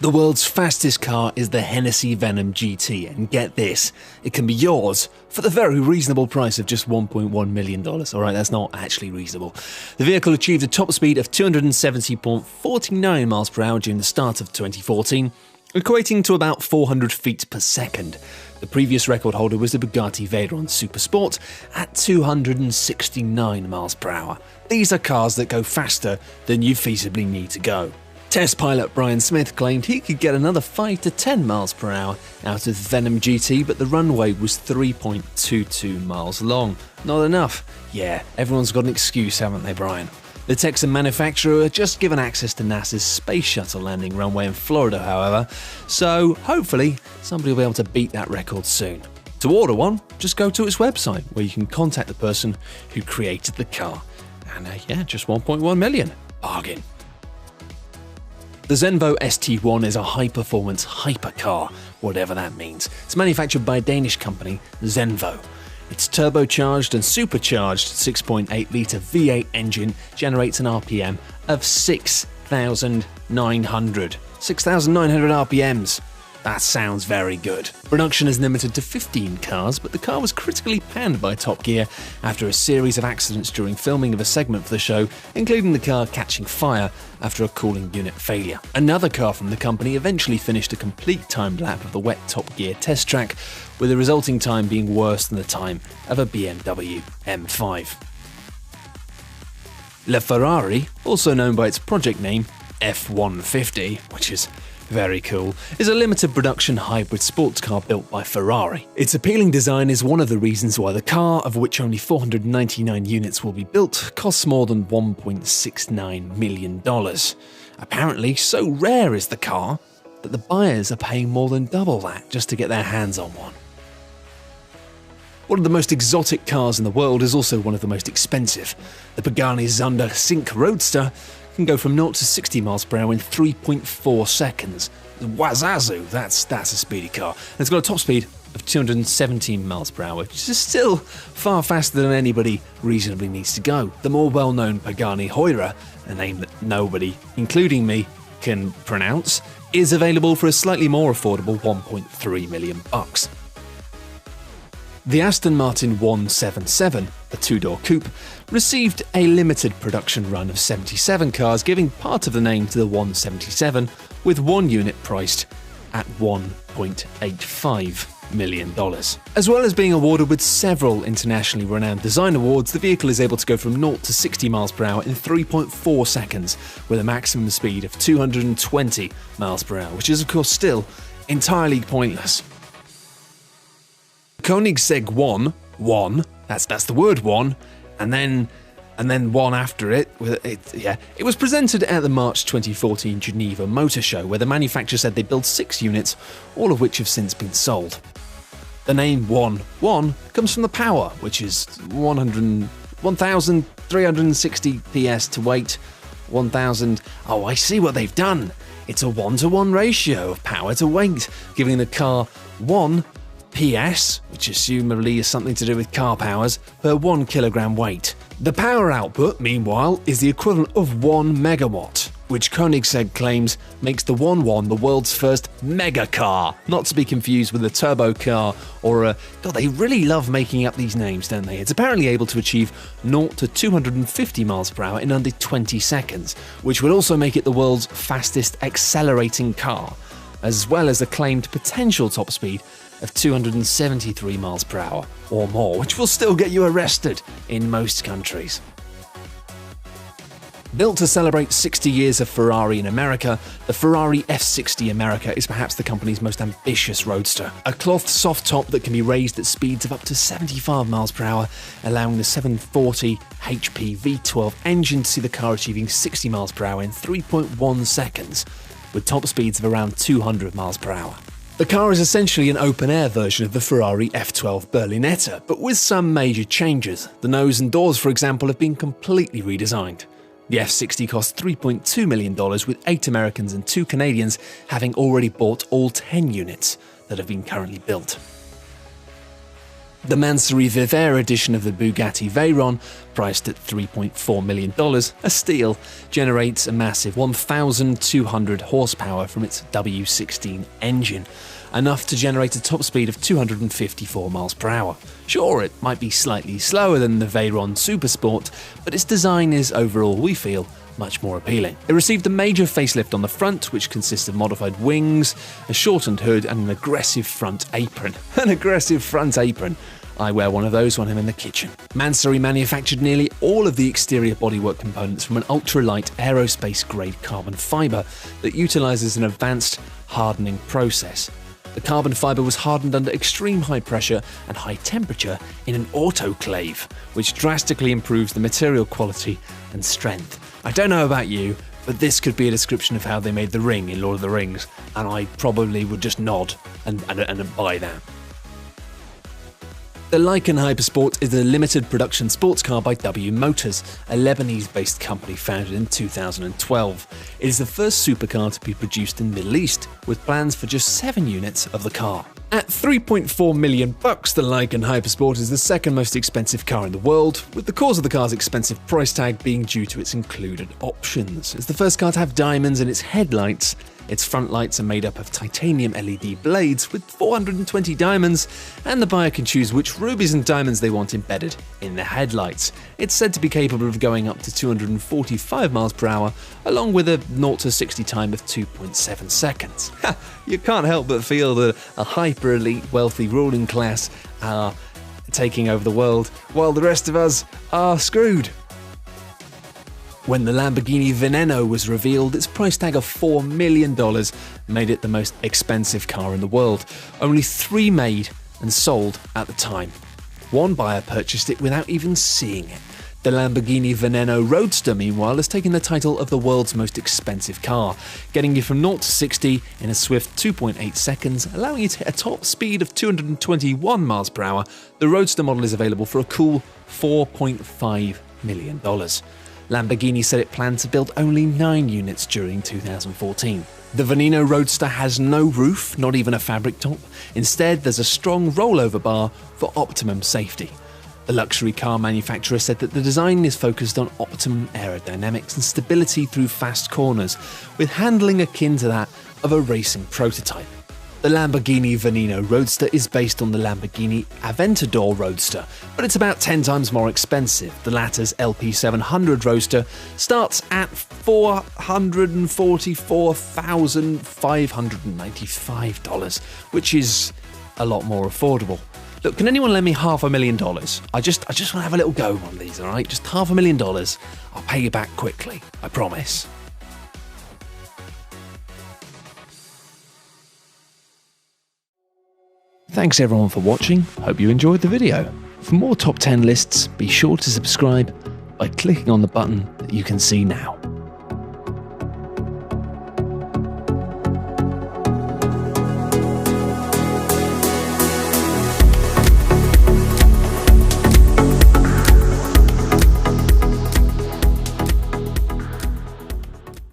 The world's fastest car is the Hennessy Venom GT, and get this, it can be yours for the very reasonable price of just $1.1 million. Alright, that's not actually reasonable. The vehicle achieved a top speed of 270.49 miles per hour during the start of 2014, equating to about 400 feet per second. The previous record holder was the Bugatti Veyron Supersport at 269 miles per hour. These are cars that go faster than you feasibly need to go. Test pilot Brian Smith claimed he could get another 5 to 10 miles per hour out of Venom GT, but the runway was 3.22 miles long. Not enough. Yeah, everyone's got an excuse, haven't they, Brian? The Texan manufacturer are just given access to NASA's Space Shuttle landing runway in Florida, however, so hopefully somebody will be able to beat that record soon. To order one, just go to its website where you can contact the person who created the car. And just 1.1 million. Bargain. The Zenvo ST1 is a high-performance hypercar, whatever that means. It's manufactured by a Danish company, Zenvo. Its turbocharged and supercharged 6.8-litre V8 engine generates an RPM of 6,900. 6,900 RPMs. That sounds very good. Production is limited to 15 cars, but the car was critically panned by Top Gear after a series of accidents during filming of a segment for the show, including the car catching fire after a cooling unit failure. Another car from the company eventually finished a complete timed lap of the wet Top Gear test track, with the resulting time being worse than the time of a BMW M5. LaFerrari, also known by its project name F-150, which is very cool, is a limited production hybrid sports car built by Ferrari. Its appealing design is one of the reasons why the car, of which only 499 units will be built, costs more than $1.69 million. Apparently, so rare is the car that the buyers are paying more than double that just to get their hands on one. One of the most exotic cars in the world is also one of the most expensive. The Pagani Zonda Sync Roadster can go from 0 to 60 miles per hour in 3.4 seconds. Wazazu, that's a speedy car. And it's got a top speed of 217 miles per hour, which is still far faster than anybody reasonably needs to go. The more well-known Pagani Huayra, a name that nobody, including me, can pronounce, is available for a slightly more affordable $1.3 million. The Aston Martin 177, a two-door coupe, received a limited production run of 77 cars, giving part of the name to the 177, with one unit priced at $1.85 million. As well as being awarded with several internationally renowned design awards, the vehicle is able to go from 0 to 60 miles per hour in 3.4 seconds, with a maximum speed of 220 miles per hour, which is of course still entirely pointless. Koenigsegg 1, that's the word one, and then one after it. It was presented at the March 2014 Geneva Motor Show, where the manufacturer said they built 6 units, all of which have since been sold. The name 1 comes from the power, which is 1,360 PS to weight, 1,000. Oh, I see what they've done. It's a 1-to-1 ratio of power to weight, giving the car 1 PS, which assumably is something to do with car powers, per 1 kilogram weight. The power output, meanwhile, is the equivalent of 1 megawatt, which Koenigsegg claims makes the 1.1 the world's first mega car, not to be confused with a turbo car or a... God, they really love making up these names, don't they? It's apparently able to achieve 0 to 250 miles per hour in under 20 seconds, which would also make it the world's fastest accelerating car, as well as a claimed potential top speed of 273 miles per hour or more, which will still get you arrested in most countries. Built to celebrate 60 years of Ferrari in America, the Ferrari F60 America is perhaps the company's most ambitious roadster. A cloth soft top that can be raised at speeds of up to 75 miles per hour, allowing the 740 HP V12 engine to see the car achieving 60 miles per hour in 3.1 seconds, with top speeds of around 200 miles per hour. The car is essentially an open-air version of the Ferrari F12 Berlinetta, but with some major changes. The nose and doors, for example, have been completely redesigned. The F60 cost $3.2 million, with 8 Americans and 2 Canadians having already bought all 10 units that have been currently built. The Mansory Vivair edition of the Bugatti Veyron, priced at $3.4 million, a steal, generates a massive 1,200 horsepower from its W16 engine, enough to generate a top speed of 254 miles per hour. Sure, it might be slightly slower than the Veyron Supersport, but its design is overall, we feel, much more appealing. It received a major facelift on the front, which consists of modified wings, a shortened hood, and an aggressive front apron. An aggressive front apron. I wear one of those when I'm in the kitchen. Mansory manufactured nearly all of the exterior bodywork components from an ultralight aerospace-grade carbon fibre that utilises an advanced hardening process. The carbon fibre was hardened under extreme high pressure and high temperature in an autoclave, which drastically improves the material quality and strength. I don't know about you, but this could be a description of how they made the ring in Lord of the Rings, and I probably would just nod and buy that. The Lykan Hypersport is a limited production sports car by W Motors, a Lebanese-based company founded in 2012. It is the first supercar to be produced in the Middle East, with plans for just 7 units of the car. At $3.4 million, the Lykan Hypersport is the second most expensive car in the world, with the cause of the car's expensive price tag being due to its included options. It's the first car to have diamonds in its headlights. Its front lights are made up of titanium LED blades with 420 diamonds, and the buyer can choose which rubies and diamonds they want embedded in the headlights. It's said to be capable of going up to 245 miles per hour, along with a 0 to 60 time of 2.7 seconds. You can't help but feel that a hyper-elite, wealthy ruling class are taking over the world, while the rest of us are screwed. When the Lamborghini Veneno was revealed, its price tag of $4 million made it the most expensive car in the world. Only 3 made and sold at the time. One buyer purchased it without even seeing it. The Lamborghini Veneno Roadster, meanwhile, has taken the title of the world's most expensive car, getting you from 0 to 60 in a swift 2.8 seconds, allowing you to hit a top speed of 221 miles per hour. The Roadster model is available for a cool $4.5 million. Lamborghini said it planned to build only 9 units during 2014. The Veneno Roadster has no roof, not even a fabric top. Instead, there's a strong rollover bar for optimum safety. The luxury car manufacturer said that the design is focused on optimum aerodynamics and stability through fast corners, with handling akin to that of a racing prototype. The Lamborghini Veneno Roadster is based on the Lamborghini Aventador Roadster, but it's about 10 times more expensive. The latter's LP700 Roadster starts at $444,595, which is a lot more affordable. Look, can anyone lend me $500,000? I just want to have a little go on one of these, all right? Just $500,000. I'll pay you back quickly, I promise. Thanks everyone for watching, hope you enjoyed the video. For more top 10 lists, be sure to subscribe by clicking on the button that you can see now.